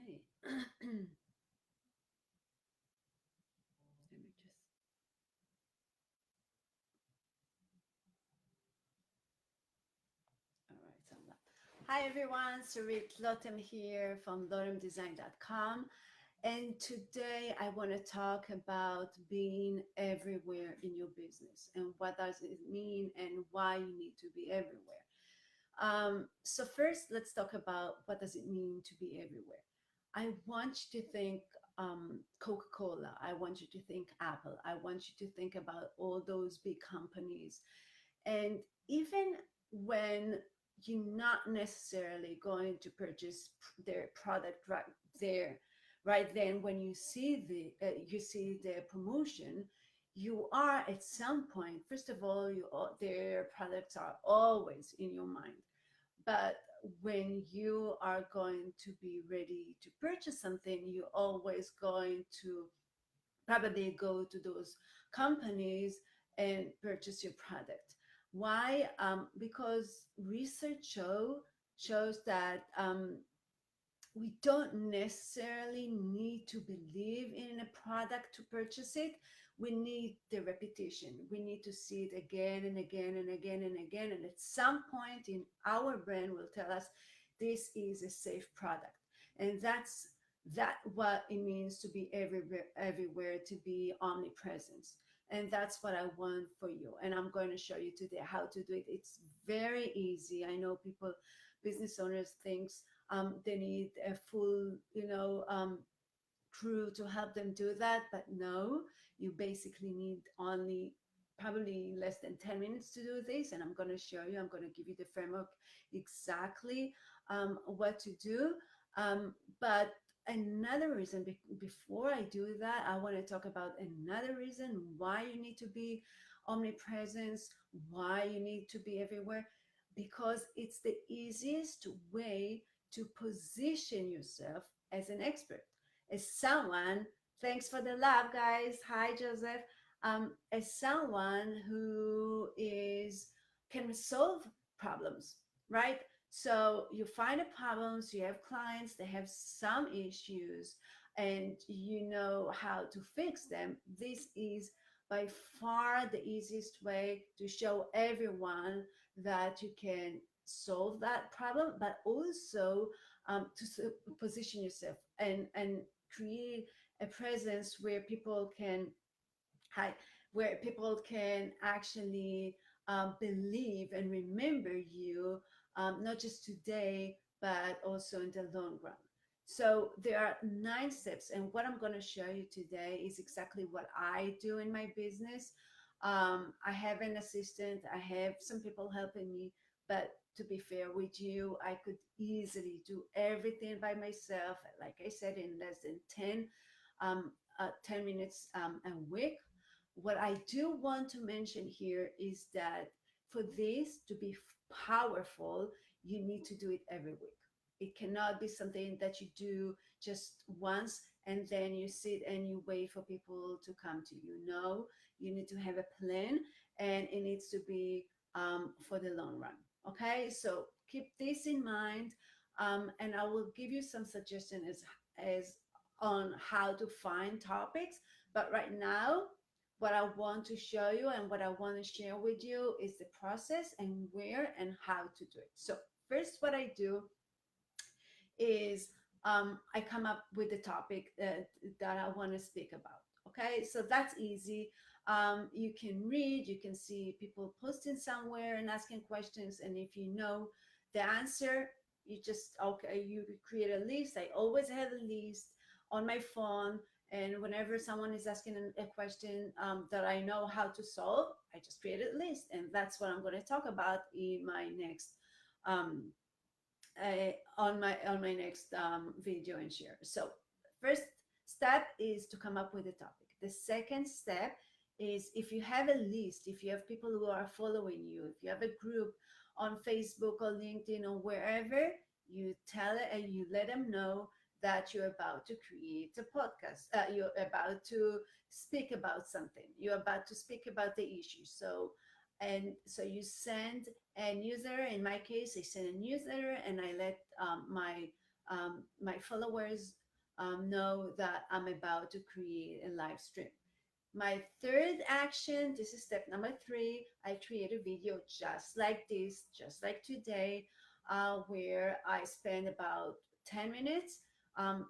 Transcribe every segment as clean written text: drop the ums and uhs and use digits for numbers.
Okay. Let me just. All right. So hi everyone, Sarit Lotem here from lotemdesign.com. And today I want to talk about being everywhere in your business and what does it mean and why you need to be everywhere. So first, let's talk about what does it mean to be everywhere. I want you to think Coca-Cola. I want you to think Apple. I want you to think about all those big companies. And even when you're not necessarily going to purchase their product right there, right then, when you see you see their promotion, you are at some point. First of all, their products are always in your mind, but when you are going to be ready to purchase something, you're always going to probably go to those companies and purchase your product. Why? Because shows that we don't necessarily need to believe in a product to purchase it. We need the repetition. We need to see it again and again and again and again. And at some point in our brain will tell us this is a safe product. And that what it means to be everywhere, to be omnipresence. And that's what I want for you. And I'm going to show you today how to do it. It's very easy. I know people, business owners, thinks they need a full, crew to help them do that. But no, you basically need only probably less than 10 minutes to do this. And I'm going to show you, I'm going to give you the framework exactly what to do. But another reason, before I do that, I want to talk about another reason why you need to be omnipresence, why you need to be everywhere, because it's the easiest way to position yourself as an expert, as someone. Thanks for the love, guys. Hi, Joseph. As someone who is can solve problems, right? So you find the problems, you have clients, they have some issues, and you know how to fix them. This is by far the easiest way to show everyone that you can solve that problem, but also position yourself and create a presence where people can hi, where people can actually believe and remember you, not just today, but also in the long run. So there are 9 steps, and what I'm going to show you today is exactly what I do in my business. I have an assistant, I have some people helping me, but to be fair with you, I could easily do everything by myself, like I said, in less than 10 minutes a week. What I do want to mention here is that for this to be powerful, you need to do it every week. It cannot be something that you do just once and then you sit and you wait for people to come to you. No, you need to have a plan, and it needs to be for the long run. Okay, so keep this in mind, and I will give you some suggestions as on how to find topics. But right now, what I want to show you and what I want to share with you is the process and where and how to do it. So first, what I do is I come up with the topic that I want to speak about. Okay, so that's easy. You can read, you can see people posting somewhere and asking questions, and if you know the answer, you just okay, you create a list. I always have a list on my phone, and whenever someone is asking a question that I know how to solve, I just create a list, and that's what I'm going to talk about in my next um, on my next video and share. So first step is to come up with a topic. The second step is, if you have a list, if you have people who are following you, if you have a group on Facebook or LinkedIn or wherever, you tell it and you let them know that you're about to create a podcast. You're about to speak about something. You're about to speak about the issue. So you send a newsletter. In my case, I send a newsletter and I let my my followers know that I'm about to create a live stream. My third action, this is step number three. I create a video just like this, just like today, where I spend about 10 minutes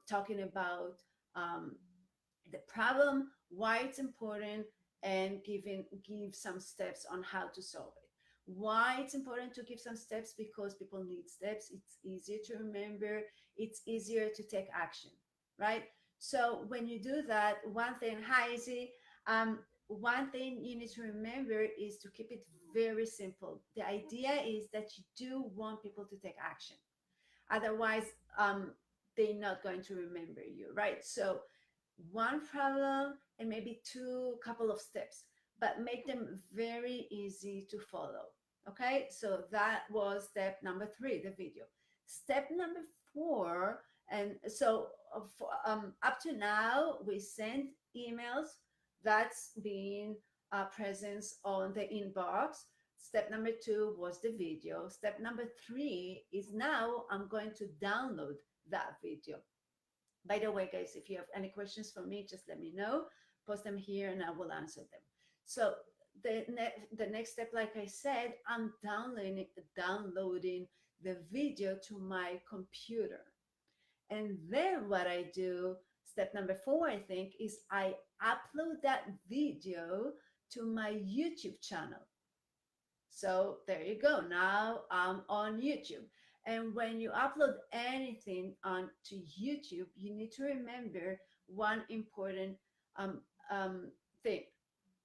talking about um, the problem, why it's important, and give some steps on how to solve it. Why it's important to give some steps? Because people need steps. It's easier to remember. It's easier to take action, right? So when you do that, one thing, hi Izzy, one thing you need to remember is to keep it very simple. The idea is that you do want people to take action. Otherwise, um, they're not going to remember you, right? So one problem and maybe two couple of steps, but make them very easy to follow. Okay, so that was step number three, the video. Step number four, and so up to now we send emails that's been presence on the inbox. Step number two was the video. Step number three is now I'm going to download that video. By the way, guys, if you have any questions for me, just let me know. Post them here and I will answer them. So the next step, like I said, I'm downloading the video to my computer. And then what I do, step number four, I think, is I upload that video to my YouTube channel. So there you go. Now I'm on YouTube. And when you upload anything onto YouTube, you need to remember one important um, um, thing.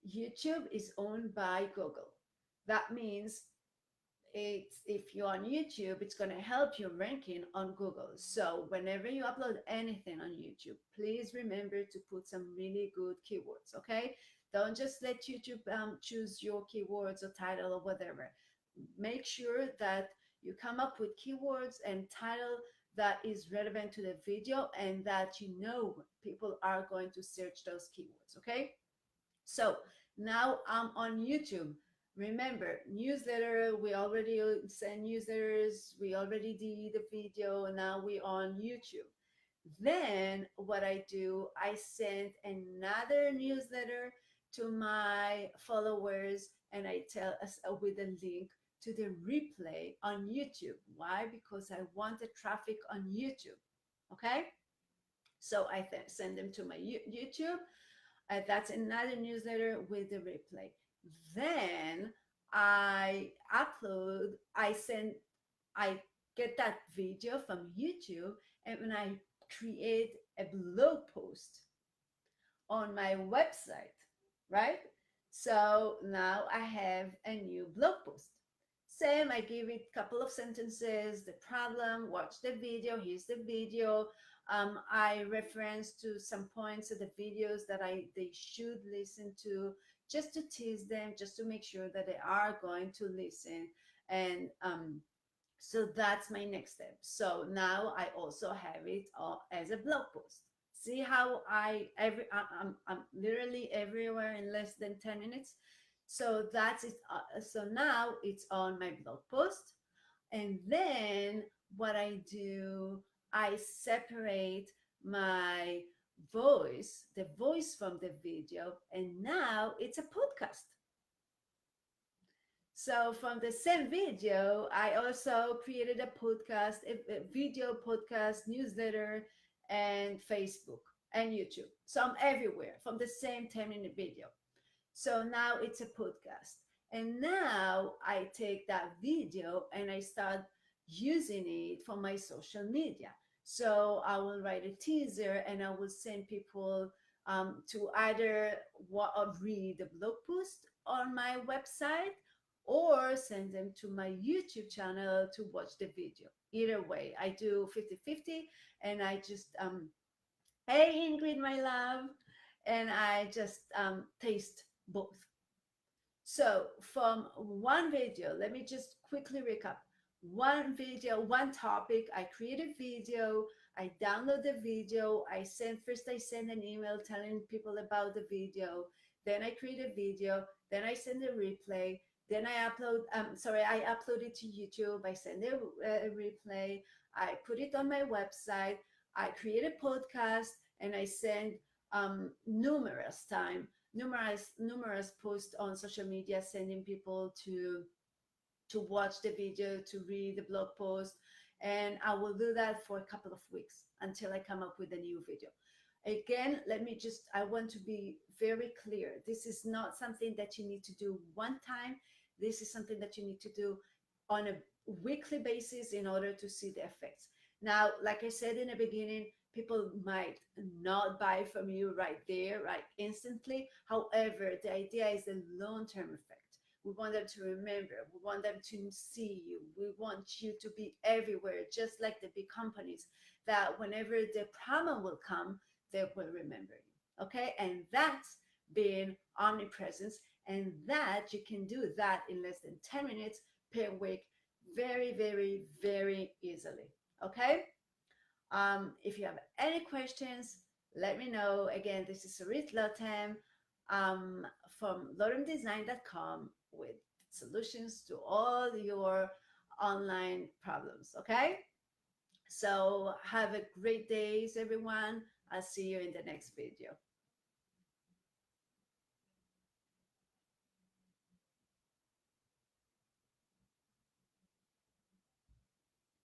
YouTube is owned by Google. That means it's if you're on YouTube, it's going to help your ranking on Google. So whenever you upload anything on YouTube, please remember to put some really good keywords, okay? Don't just let YouTube choose your keywords or title or whatever. Make sure that you come up with keywords and title that is relevant to the video and that you know people are going to search those keywords, okay? So now I'm on YouTube. Remember, newsletter, we already send newsletters, we already did the video, and now we're on YouTube. Then what I do, I send another newsletter to my followers and I tell us with a link to the replay on YouTube. Why? Because I want the traffic on YouTube. Okay? So I send them to my YouTube. That's another newsletter with the replay. Then I get that video from YouTube, and when I create a blog post on my website, right? So now I have a new blog post. Same, I give it a couple of sentences, the problem, watch the video, here's the video. I reference to some points of the videos that they should listen to, just to tease them, just to make sure that they are going to listen. And so that's my next step. So now I also have it as a blog post. See how I'm literally everywhere in less than 10 minutes. So that's it. So now it's on my blog post. And then what I do, I separate my the voice from the video, and now it's a podcast. So from the same video, I also created a podcast, a video podcast, newsletter, and Facebook and YouTube. So I'm everywhere from the same 10-minute video. So now it's a podcast. And now I take that video and I start using it for my social media. So I will write a teaser and I will send people to either read the blog post on my website or send them to my YouTube channel to watch the video. Either way, I do 50-50 and I just, hey Ingrid, my love, and I just taste both. So from one video, let me just quickly recap. One video, one topic, I create a video, I download the video, I send an email telling people about the video, then I create a video, then I send a replay, Then I upload it to YouTube. I send a replay. I put it on my website. I create a podcast, and I send numerous posts on social media, sending people to watch the video, to read the blog post. And I will do that for a couple of weeks until I come up with a new video. Again, I want to be very clear. This is not something that you need to do one time. This is something that you need to do on a weekly basis in order to see the effects. Now, like I said in the beginning, people might not buy from you right there, right instantly. However, the idea is the long term effect. We want them to remember. We want them to see you. We want you to be everywhere, just like the big companies, that whenever the problem will come, they will remember you. Okay. And that's being omnipresence. And that you can do that in less than 10 minutes per week, very, very, very easily. Okay. If you have any questions, let me know. Again, this is Sarit Lotem from lotemdesign.com with solutions to all your online problems. Okay? So have a great day, everyone. I'll see you in the next video.